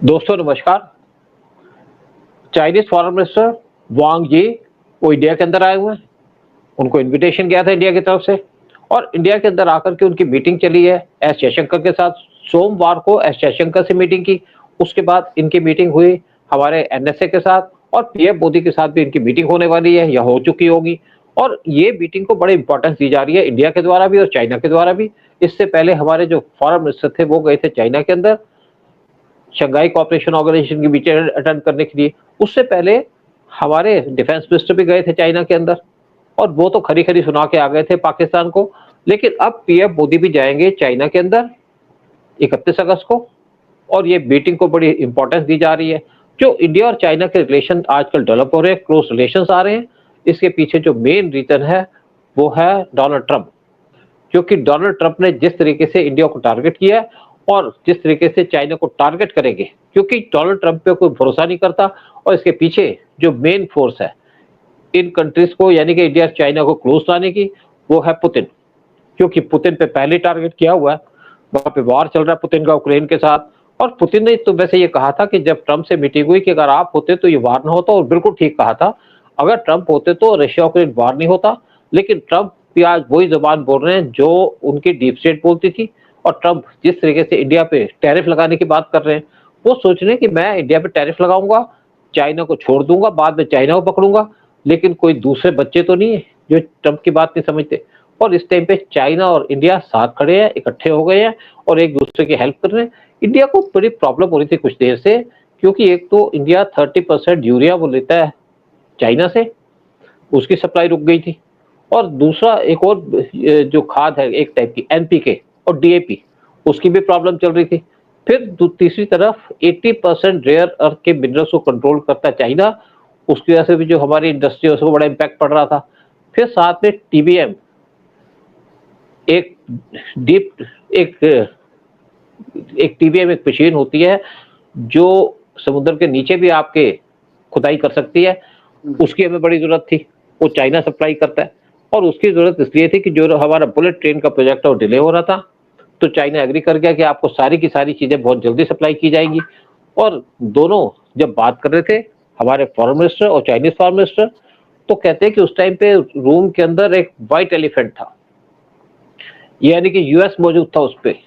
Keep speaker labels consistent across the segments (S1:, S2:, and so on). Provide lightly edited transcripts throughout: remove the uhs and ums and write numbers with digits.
S1: दोस्तों नमस्कार। Chinese foreign minister वांग जी वो इंडिया के अंदर आए हुए हैं। उनको इनविटेशन गया था इंडिया की तरफ से और इंडिया के अंदर आकर के उनकी मीटिंग चली है एस जयशंकर के साथ। सोमवार को एस जयशंकर से मीटिंग की, उसके बाद इनकी मीटिंग हुई हमारे एनएसए के साथ और पीएम मोदी के साथ भी इनकी मीटिंग होने वाली है या हो चुकी होगी। और ये मीटिंग को बड़े इंपॉर्टेंस दी जा रही है इंडिया के द्वारा भी और चाइना के द्वारा भी। इससे पहले हमारे जो फॉरेन मिनिस्टर थे वो गए थे चाइना के अंदर शंघाई कोऑपरेशन ऑर्गेनाइजेशन की मीटिंग अटेंड करने के लिए। उससे पहले हमारे डिफेंस मिनिस्टर भी गए थे चाइना के अंदर और वो तो खरी खरी सुना के आ गए थे पाकिस्तान को। लेकिन अब पीएम मोदी भी जाएंगे चाइना के अंदर 31 अगस्त को और ये मीटिंग को बड़ी इंपॉर्टेंस दी जा रही है। जो इंडिया और चाइना के रिलेशन आजकल डेवलप हो रहे हैं, क्लोज रिलेशन आ रहे हैं, इसके पीछे जो मेन रीजन है वो है डोनाल्ड ट्रंप। क्योंकि डोनाल्ड ट्रंप ने जिस तरीके से इंडिया को टारगेट किया है और जिस तरीके से चाइना को टारगेट करेंगे, क्योंकि डोनाल्ड ट्रंप पे कोई भरोसा नहीं करता और इसके पीछे जो मेन फोर्स है इन कंट्रीज को यानी कि इंडिया चाइना को क्लोज लाने की वो है पुतिन। क्योंकि पुतिन पे पहले टारगेट किया हुआ है, वहां पे वार चल रहा है पुतिन का यूक्रेन के साथ। और पुतिन ने तो वैसे ये कहा था कि जब ट्रंप से मीटिंग हुई कि अगर आप होते तो ये वार ना होता, और बिल्कुल ठीक कहा था। अगर ट्रंप होते तो रशिया यूक्रेन वार नहीं होता। लेकिन ट्रंप भी आज वही जबान बोल रहे हैं जो उनकी डीप स्टेट बोलती थी। और ट्रंप जिस तरीके से इंडिया पे टैरिफ लगाने की बात कर रहे हैं, वो सोच रहे हैं कि मैं इंडिया पे टैरिफ लगाऊंगा, चाइना को छोड़ दूंगा, बाद में चाइना को पकड़ूंगा। लेकिन कोई दूसरे बच्चे तो नहीं है जो ट्रंप की बात नहीं समझते। और इस टाइम पे चाइना और इंडिया साथ खड़े हैं, इकट्ठे हो गए हैं और एक दूसरे की हेल्प कर रहे हैं। इंडिया को बड़ी प्रॉब्लम हो रही थी कुछ देर से, क्योंकि एक तो इंडिया 30% यूरिया वो लेता है चाइना से, उसकी सप्लाई रुक गई थी। और दूसरा एक और जो खाद है एक टाइप की एनपीके और डीएपी, उसकी भी प्रॉब्लम चल रही थी। फिर तीसरी तरफ 80% रेयर अर्थ के मिनरल्स को कंट्रोल करता है चाइना, उसकी वजह से भी जो हमारी इंडस्ट्री है उसको बड़ा इम्पैक्ट पड़ रहा था। फिर साथ में टीबीएम एक डीप एक एक टीबीएम एक मशीन होती है जो समुद्र के नीचे भी आपके खुदाई कर सकती है, उसकी हमें बड़ी जरूरत थी, वो चाइना सप्लाई करता है। और उसकी जरूरत इसलिए थी कि जो हमारा बुलेट ट्रेन का प्रोजेक्ट है वो डिले हो रहा था, तो चाइना एग्री कर गया कि आपको सारी की सारी चीजें बहुत जल्दी सप्लाई की जाएंगी। और दोनों जब बात कर रहे थे हमारे फॉरेन मिनिस्टर और चाइनीज फॉरेन मिनिस्टर, तो कहते हैं कि उस टाइम पे रूम के अंदर एक व्हाइट एलिफेंट था, यानी कि यूएस मौजूद था। उस पे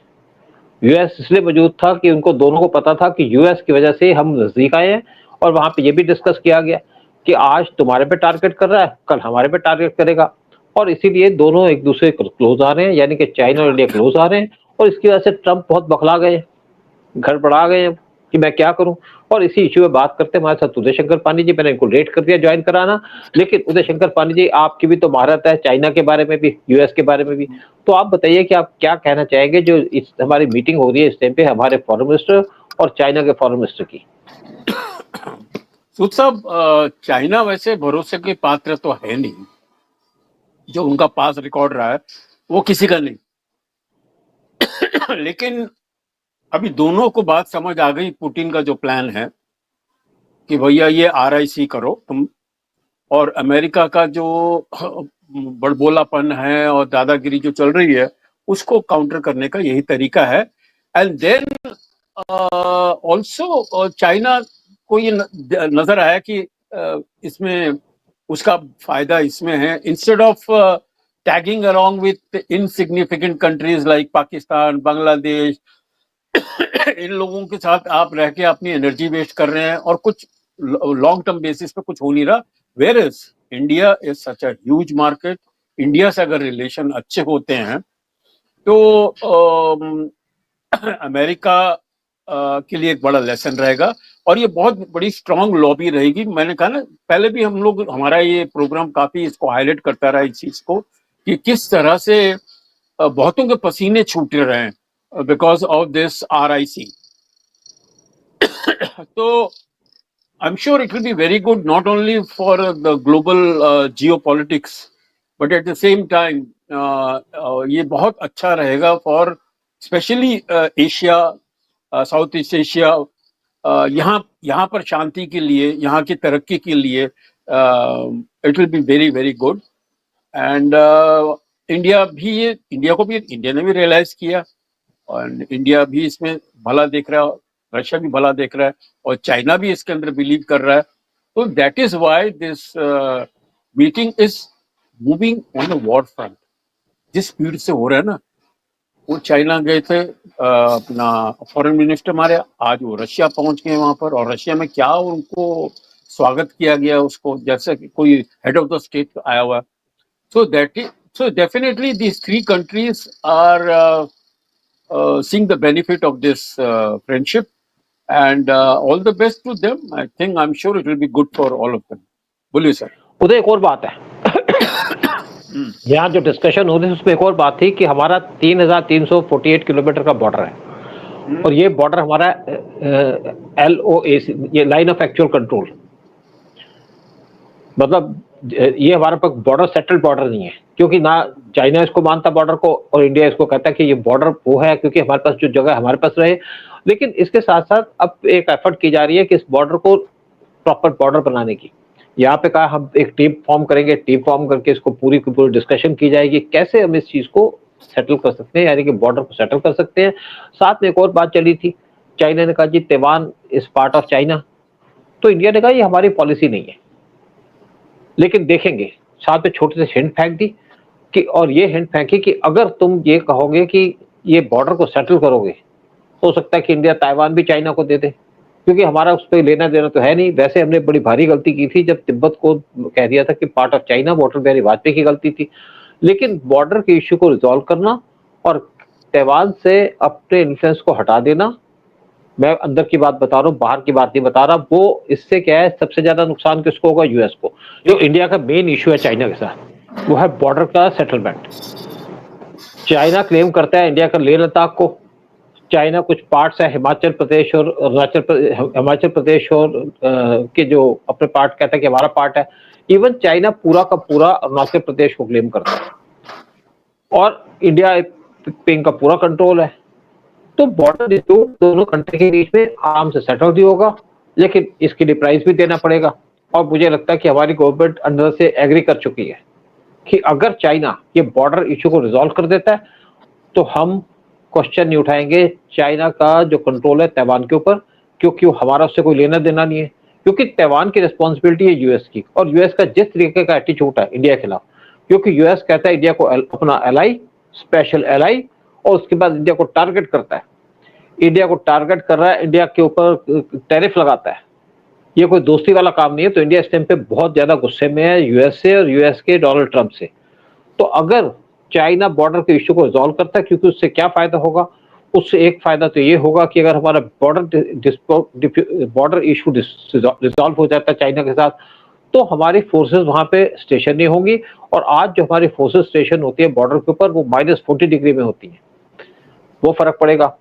S1: यूएस इसलिए मौजूद था कि उनको दोनों को पता था कि यूएस की वजह से हम नजदीक आए हैं। और वहां पे ये भी डिस्कस किया गया कि आज तुम्हारे पे टारगेट कर रहा है, कल हमारे पे टारगेट करेगा। और इसीलिए दोनों एक दूसरे को क्लोज आ रहे हैं, यानी कि चाइना और इंडिया क्लोज आ रहे हैं। और इसकी वजह से ट्रंप बहुत बखला गए, घर बढ़ा गए हैं कि मैं क्या करूं। और इसी इश्यू में बात करते हैं हमारे साथ उदय शंकर पांडे जी। मैंने इनको लेट कर दिया ज्वाइन कराना, लेकिन उदय शंकर पांडे जी आपकी भी तो महारत है चाइना के बारे में भी, यूएस के बारे में भी। तो आप बताइए कि आप क्या कहना चाहेंगे जो इस हमारी मीटिंग हो रही है इस टाइम पे हमारे फॉरेन मिनिस्टर और चाइना के फॉरेन मिनिस्टर की।
S2: सूद साहब, चाइना वैसे भरोसे के पात्र तो है नहीं। जो उनका पास रिकॉर्ड रहा है वो किसी का नहीं। लेकिन अभी दोनों को बात समझ आ गई, पुतिन का जो प्लान है कि भैया ये आरआईसी करो तुम, और अमेरिका का जो बड़बोलापन है और दादागिरी जो चल रही है उसको काउंटर करने का यही तरीका है। एंड देन ऑल्सो चाइना को ये नजर आया कि इसमें उसका फायदा इसमें है, instead of tagging along with insignificant countries like Pakistan, Bangladesh, इन लोगों के साथ आप रह के अपनी एनर्जी वेस्ट कर रहे हैं और कुछ लॉन्ग टर्म बेसिस पे कुछ हो नहीं रहा। Where is India is such a huge market. India से अगर रिलेशन अच्छे होते हैं तो अमेरिका के लिए एक बड़ा लेसन रहेगा और ये बहुत बड़ी स्ट्रांग लॉबी रहेगी। मैंने कहा ना पहले भी, हम लोग, हमारा ये प्रोग्राम काफी इसको हाईलाइट करता रहा इस चीज को कि किस तरह से बहुतों के पसीने छूट रहे हैं बिकॉज ऑफ दिस RIC। तो I'm sure it will be very good not only for the global geopolitics, but at the same time ये बहुत अच्छा रहेगा for especially Asia, south east Asia, यहाँ पर शांति के लिए, यहाँ की तरक्की के लिए it will be very very good। And India को भी, इंडिया ने भी रियलाइज किया और इंडिया भी इसमें भला देख रहा रशिया भी भला देख रहा है और चाइना भी इसके अंदर बिलीव कर रहा है। तो that is why this meeting is moving on the war front. जिस स्पीड से हो रहा है ना, वो चाइना गए थे अपना फॉरेन मिनिस्टर हमारे, आज वो रशिया पहुंच गए वहां पर, और रशिया में क्या उनको स्वागत किया गया उसको, जैसे कि कोई हेड ऑफ द स्टेट आया हुआ। So that is, so definitely these three countries are seeing the benefit of this friendship, and all the best to them. I think, I'm sure it will be good for all of them. बोलिए sir.
S1: उधर एक और बात है यहाँ जो discussion हो रही है उसमें एक और बात थी कि हमारा 3,348 किलोमीटर का बॉर्डर है और ये बॉर्डर हमारा LOAC, ये लाइन ऑफ एक्चुअल कंट्रोल, मतलब ये हमारे पास बॉर्डर सेटल्ड बॉर्डर नहीं है, क्योंकि ना चाइना इसको मानता बॉर्डर को और इंडिया इसको कहता है कि ये बॉर्डर वो है क्योंकि हमारे पास जो जगह हमारे पास रहे। लेकिन इसके साथ साथ अब एक एफर्ट की जा रही है कि इस बॉर्डर को प्रॉपर बॉर्डर बनाने की। यहाँ पे कहा हम एक टीम फॉर्म करेंगे, टीम फॉर्म करके इसको पूरी की पूरी डिस्कशन की जाएगी कैसे हम इस चीज को सेटल कर सकते हैं, यानी कि बॉर्डर को सेटल कर सकते हैं। साथ में एक और बात चली थी, चाइना ने कहा जी Taiwan is part of China, तो इंडिया ने कहा ये हमारी पॉलिसी नहीं है, लेकिन देखेंगे। साथ में छोटे से हिंट फेंक दी कि, और ये हिंट फेंकी कि अगर तुम ये कहोगे कि ये बॉर्डर को सेटल करोगे, हो सकता है कि इंडिया ताइवान भी चाइना को दे दे, क्योंकि हमारा उस पर लेना देना तो है नहीं। वैसे हमने बड़ी भारी गलती की थी जब तिब्बत को कह दिया था कि part of China, Atal Bihari Vajpayee की गलती थी। लेकिन बॉर्डर के इश्यू को रिजॉल्व करना और ताइवान से अपने इन्फ्लुएंस को हटा देना, मैं अंदर की बात बता रहा हूँ, बाहर की बात नहीं बता रहा, वो इससे क्या है सबसे ज्यादा नुकसान किसको होगा? यूएस को। जो इंडिया का मेन इश्यू है चाइना के साथ वो है बॉर्डर का सेटलमेंट। चाइना क्लेम करता है इंडिया का लेह लद्दाख को, चाइना कुछ पार्ट्स है हिमाचल प्रदेश और हिमाचल प्रदेश और के जो अपने पार्ट कहता है कि हमारा पार्ट है। इवन चाइना पूरा का पूरा अरुणाचल प्रदेश को क्लेम करता है और इंडिया पे इनका पूरा कंट्रोल है। तो बॉर्डर डिस्प्यूट दोनों कंट्री के बीच में आराम से सेटल भी होगा, लेकिन इसके लिए प्राइस भी देना पड़ेगा। और मुझे लगता है कि हमारी गवर्नमेंट अंदर से एग्री कर चुकी है कि अगर चाइना ये बॉर्डर इश्यू को रिजॉल्व कर देता है तो हम क्वेश्चन नहीं उठाएंगे चाइना का जो कंट्रोल है ताइवान के ऊपर, क्योंकि हमारा उससे कोई लेना देना नहीं है। क्योंकि ताइवान की रिस्पॉन्सिबिलिटी है यूएस की, और यूएस का जिस तरीके का एटीट्यूड है इंडिया के खिलाफ, क्योंकि यूएस कहता है इंडिया को अपना एलाई, स्पेशल एलाई, और उसके बाद इंडिया को टारगेट करता है, इंडिया को टारगेट कर रहा है, इंडिया के ऊपर टैरिफ लगाता है। ये कोई दोस्ती वाला काम नहीं है। तो इंडिया इस टाइम पे बहुत ज्यादा गुस्से में है यूएस से और यूएस के डोनाल्ड ट्रंप से। तो अगर चाइना बॉर्डर के इश्यू को रिजॉल्व करता है, क्योंकि उससे क्या फायदा होगा? उससे एक फायदा तो ये होगा कि अगर हमारा बॉर्डर इश्यू रिजॉल्व हो जाता है चाइना के साथ, तो हमारी फोर्सेस वहां पे स्टेशन नहीं होंगी। और आज जो हमारी फोर्सेस स्टेशन होती है बॉर्डर के ऊपर वो -40 डिग्री में होती है, वो फर्क पड़ेगा।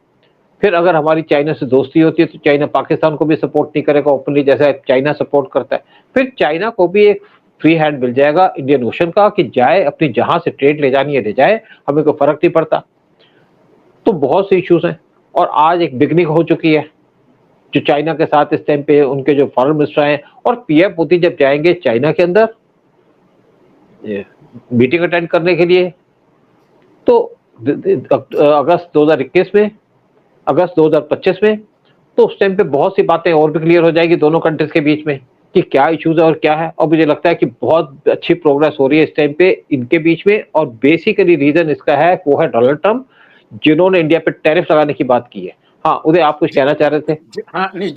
S1: फिर अगर हमारी चाइना से दोस्ती होती है तो चाइना पाकिस्तान को भी सपोर्ट नहीं करेगा ओपनली जैसा चाइना सपोर्ट करता है। फिर चाइना को भी एक फ्री हैंड मिल जाएगा इंडियन ओशन का कि जाए अपनी जहां से ट्रेड ले जानी है ले जाए, हमें कोई फर्क नहीं पड़ता। तो बहुत से इश्यूज हैं और आज एक बिगनिंग हो चुकी है जो चाइना के साथ इस टाइम पे उनके जो फॉरेन मिनिस्टर हैं और पीएम मोदी जब जाएंगे चाइना के अंदर मीटिंग अटेंड करने के लिए, तो अगस्त 2021 में, अगस्त 2025 में, तो उस टाइम पे बहुत सी बातें और भी क्लियर हो जाएगी दोनों कंट्रीज के बीच में कि क्या इश्यूज है और क्या है। और मुझे लगता है कि बहुत अच्छी प्रोग्रेस हो रही है इस टाइम पे इनके बीच में, और बेसिकली रीजन इसका है वो है डोनाल्ड ट्रंप, जिन्होंने इंडिया पे टैरिफ लगाने की बात की है। हाँ उदय, आप कुछ कहना चाह रहे थे?
S2: हाँ नहीं,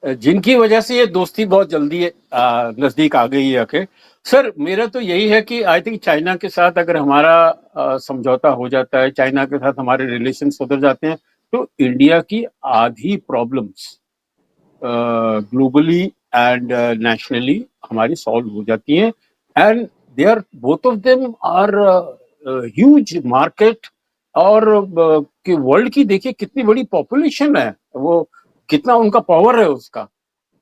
S2: जिनकी वजह से ये दोस्ती बहुत जल्दी नजदीक आ गई है आके। सर मेरा तो यही है कि आई थिंक चाइना के साथ अगर हमारा समझौता हो जाता है, चाइना के साथ हमारे रिलेशन सुधर जाते हैं, तो इंडिया की आधी प्रॉब्लम्स ग्लोबली एंड नेशनली हमारी सॉल्व हो जाती हैं। And they are, both of them are huge market, और कि वर्ल्ड की देखिए कितनी बड़ी पॉपुलेशन है, वो कितना उनका पावर है उसका।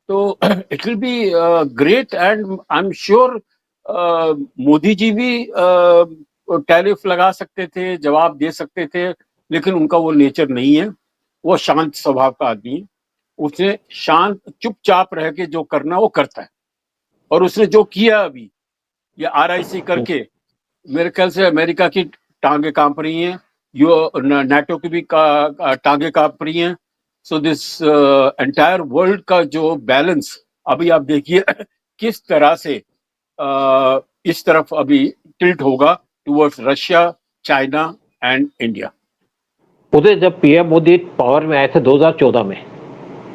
S2: तो it will be great, and I am sure Modi ji भी टैरिफ लगा सकते थे, जवाब दे सकते थे, लेकिन उनका वो नेचर नहीं है। वो शांत स्वभाव का आदमी है, उसने शांत चुपचाप रह के जो करना वो करता है। और उसने जो किया अभी ये RIC करके, मेरे ख्याल से अमेरिका की टांगे कांप रही हैं, यो नाटो की भी टांगे कांप रही हैं, सो दिस एंटायर वर्ल्ड का जो बैलेंस अभी आप देखिए किस तरह से इस तरफ अभी टिल्ट होगा towards Russia, China and India.
S1: उधर जब पीएम मोदी पावर में आए थे 2014 में,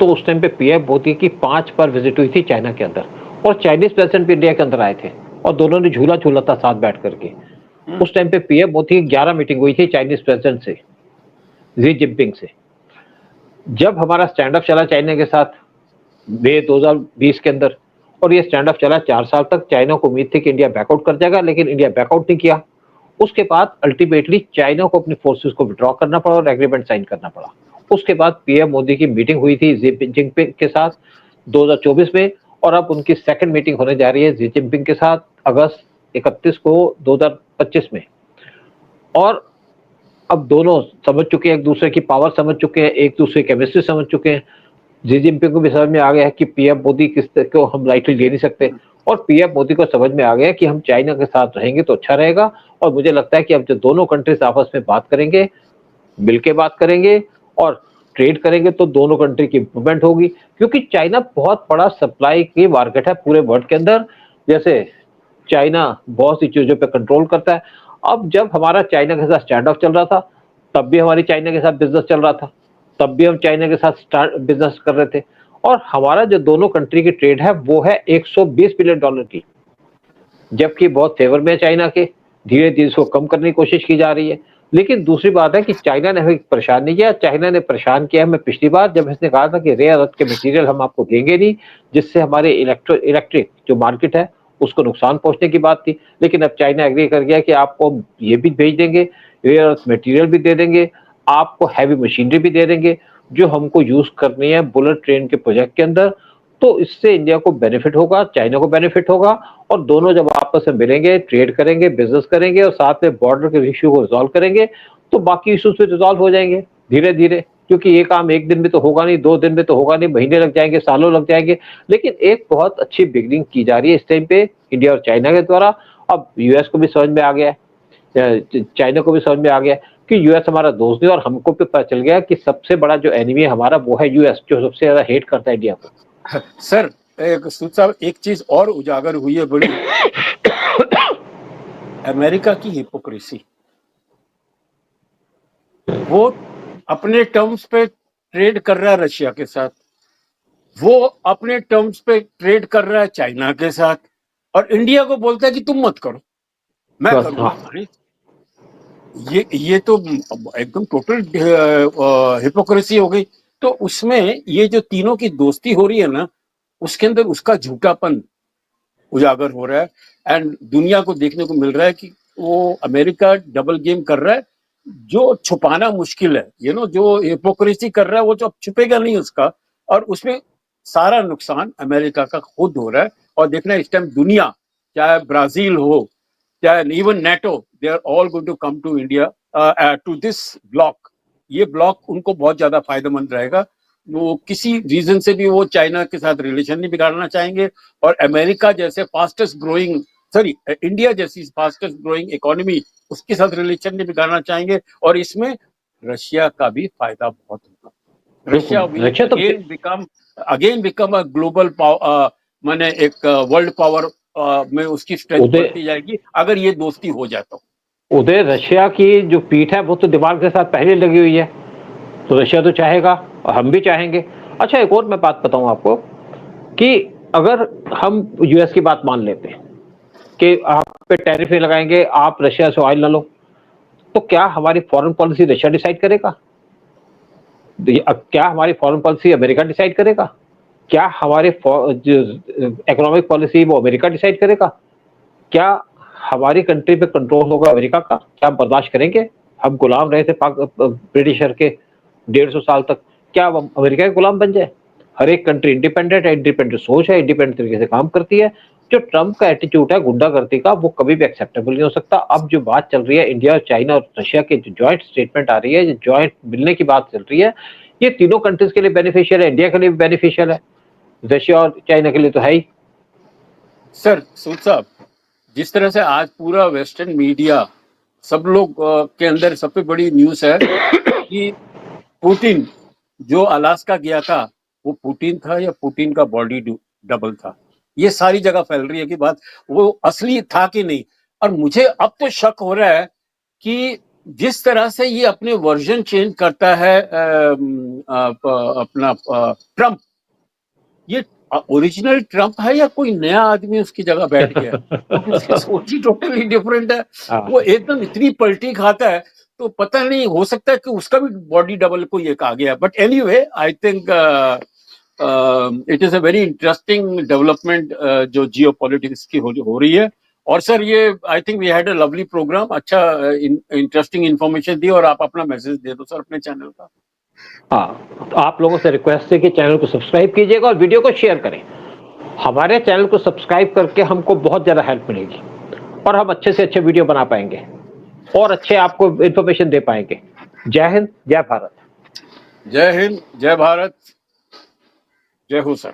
S1: तो उस टाइम पे पीएम मोदी की 5 बार विजिट हुई थी चाइना के अंदर, और चाइनीज प्रेसिडेंट भी इंडिया के अंदर आए थे और दोनों ने झूला झूला था साथ बैठ करके। उस टाइम पे पीएम मोदी की 11 मीटिंग हुई थी चाइनीज प्रेसिडेंट से, जी जिनपिंग से। जब हमारा स्टैंड अप चला चाइना के साथ मई 2020 के अंदर, और ये स्टैंड अप चला 4 साल तक, चाइना को उम्मीद थी कि इंडिया बैकआउट कर जाएगा, लेकिन इंडिया बैकआउट नहीं किया। उसके बाद अल्टीमेटली चाइना को अपनी फोर्सेस को विड्रॉ करना पड़ा और एग्रीमेंट साइन करना पड़ा। उसके बाद पीएम मोदी की मीटिंग हुई थी जी जिनपिंग के साथ 2024 में, और अब उनकी सेकंड मीटिंग होने जा रही है जी जिनपिंग के साथ अगस्त 31 को 2025 में। और अब दोनों समझ चुके हैं, एक दूसरे की पावर समझ चुके हैं, एक दूसरे की केमिस्ट्री समझ चुके हैं। जी जिनपिंग को भी समझ में आ गया है कि पीएम मोदी किस को हम लाइटली ले नहीं सकते, और पीएम मोदी को समझ में आ गया कि हम चाइना के साथ रहेंगे तो अच्छा रहेगा। और मुझे लगता है कि अब जो दोनों कंट्रीज आपस में बात करेंगे, मिलके बात करेंगे और ट्रेड करेंगे, तो दोनों कंट्री की इंप्रूवमेंट होगी, क्योंकि चाइना बहुत बड़ा सप्लाई की मार्केट है पूरे वर्ल्ड के अंदर। जैसे चाइना बहुत सी चीजों पे कंट्रोल करता है। अब जब हमारा चाइना के साथ स्टैंड ऑफ चल रहा था, तब भी हमारी चाइना के साथ बिजनेस चल रहा था, तब भी हम चाइना के साथ बिजनेस कर रहे थे। और हमारा जो दोनों कंट्री की ट्रेड है वो है 120 बिलियन डॉलर की, जबकि बहुत फेवर में है चाइना के। धीरे धीरे इसको कम करने की कोशिश की जा रही है। लेकिन दूसरी बात है कि चाइना ने हमें परेशान नहीं किया, चाइना ने परेशान किया हमें पिछली बार जब इसने कहा था कि रेयर अर्थ के मटेरियल हम आपको देंगे नहीं, जिससे हमारे इलेक्ट्रिक जो मार्केट है उसको नुकसान पहुंचने की बात थी। लेकिन अब चाइना एग्री कर गया कि आपको ये भी भेज देंगे, रेयर अर्थ मटेरियल भी दे देंगे, आपको हैवी मशीनरी भी दे देंगे जो हमको यूज करनी है बुलेट ट्रेन के प्रोजेक्ट के अंदर। तो इससे इंडिया को बेनिफिट होगा, चाइना को बेनिफिट होगा, और दोनों जब आपस में मिलेंगे, ट्रेड करेंगे, बिजनेस करेंगे और साथ में बॉर्डर के इश्यू को रिजॉल्व करेंगे, तो बाकी इश्यूज भी रिजॉल्व हो जाएंगे धीरे धीरे। क्योंकि ये काम एक दिन में तो होगा नहीं, 2 दिन में तो होगा नहीं, महीने लग जाएंगे, सालों लग जाएंगे। लेकिन एक बहुत अच्छी बिगनिंग की जा रही है इस टाइम पे इंडिया और चाइना के द्वारा। अब यूएस को भी समझ में आ गया है, चाइना को भी समझ में आ गया कि यूएस हमारा दोस्त नहीं, और हमको भी पता चल गया कि सबसे बड़ा जो एनिमी है हमारा वो है यूएस, जो सबसे ज्यादा हेट करता है इंडिया को।
S2: सर सूद साहब, एक चीज और उजागर हुई है बड़ी, अमेरिका की हिपोक्रेसी। वो अपने टर्म्स पे ट्रेड कर रहा है रशिया के साथ, वो अपने टर्म्स पे ट्रेड कर रहा है चाइना के साथ, और इंडिया को बोलता है कि तुम मत करो, मैं
S1: बस,
S2: करूंगा।
S1: हाँ।
S2: ये तो एकदम टोटल हिपोक्रेसी हो गई। तो उसमें ये जो तीनों की दोस्ती हो रही है ना, उसके अंदर उसका झूठापन उजागर हो रहा है, एंड दुनिया को देखने को मिल रहा है कि वो अमेरिका डबल गेम कर रहा है, जो छुपाना मुश्किल है। जो हिपोक्रेसी कर रहा है वो तो अब छुपेगा नहीं उसका, और उसमें सारा नुकसान अमेरिका का खुद हो रहा है। और देखना इस टाइम दुनिया, चाहे ब्राजील हो, चाहे even NATO, they are all going to come to India, to this block. ये ब्लॉक उनको बहुत ज्यादा फायदेमंद रहेगा। वो किसी रीजन से भी वो चाइना के साथ रिलेशन नहीं बिगाड़ना चाहेंगे, और अमेरिका जैसे इंडिया जैसी फास्टेस्ट ग्रोइंग इकोनॉमी, उसके साथ रिलेशन नहीं बिगाड़ना चाहेंगे, और इसमें रशिया का भी फायदा बहुत होगा। Russia will again become a global power, माने एक वर्ल्ड पावर में उसकी स्ट्रेंथ बढ़ती जाएगी अगर ये दोस्ती हो जाए तो।
S1: उधर रशिया की जो पीठ है वो तो दिमाग के साथ पहले लगी हुई है, तो रशिया तो चाहेगा और हम भी चाहेंगे। अच्छा, एक और मैं बात बताऊं आपको कि अगर हम यूएस की बात मान लेते हैं कि आप पे टैरिफ नहीं लगाएंगे, आप रशिया से ऑयल ना लो, तो क्या हमारी फॉरेन पॉलिसी रशिया डिसाइड करेगा? क्या हमारी फॉरेन पॉलिसी अमेरिका डिसाइड करेगा? क्या हमारी इकोनॉमिक पॉलिसी वो अमेरिका डिसाइड करेगा? क्या हमारी कंट्री पे कंट्रोल होगा अमेरिका का? क्या हम बर्दाश्त करेंगे? हम गुलाम रहे थे ब्रिटिशर के 150 साल तक, क्या हम अमेरिका के गुलाम बन जाए? हर एक कंट्री इंडिपेंडेंट है, इंडिपेंडेंट सोच है, इंडिपेंडेंट तरीके से काम करती है। जो ट्रम्प का एटीट्यूड है गुंडागर्दी का, वो कभी भी एक्सेप्टेबल नहीं हो सकता। अब जो बात चल रही है इंडिया और चाइना और रशिया के जो ज्वाइंट स्टेटमेंट आ रही है, जो ज्वाइंट मिलने की बात चल रही है, ये तीनों कंट्रीज के लिए बेनिफिशियल है, इंडिया के लिए भी बेनिफिशियल है, रशिया और चाइना के लिए तो है ही।
S2: सर सूद साहब, जिस तरह से आज पूरा वेस्टर्न मीडिया, सब लोग के अंदर सबसे बड़ी न्यूज है कि पुतिन जो अलास्का गया था वो पुतिन था या पुतिन का बॉडी डबल था? ये सारी जगह फैल रही है कि बात वो असली था कि नहीं। और मुझे अब तो शक हो रहा है कि जिस तरह से ये अपने वर्जन चेंज करता है अपना ट्रम्प, ये ओरिजिनल ट्रम्प है या कोई नया आदमी उसकी जगह बैठ गया है? क्योंकि उसकी सोच ही टोटली डिफरेंट है। वो एकदम इतनी पलटी खाता है तो पता नहीं, हो सकता है कि उसका भी बॉडी डबल कोई एक आ गया। But anyway I think it is a very interesting development जो जियो पॉलिटिक्स की हो रही है। और सर ये I think we had a lovely program, अच्छा इंटरेस्टिंग इंफॉर्मेशन दी, और आप अपना मैसेज दे दो सर अपने चैनल का।
S1: हाँ, तो आप लोगों से रिक्वेस्ट है कि चैनल को सब्सक्राइब कीजिएगा और वीडियो को शेयर करें। हमारे चैनल को सब्सक्राइब करके हमको बहुत ज़्यादा हेल्प मिलेगी और हम अच्छे से अच्छे वीडियो बना पाएंगे और अच्छे आपको इन्फॉर्मेशन दे पाएंगे। जय हिंद, जय भारत।
S2: जय हिंद, जय भारत, जय हो सर।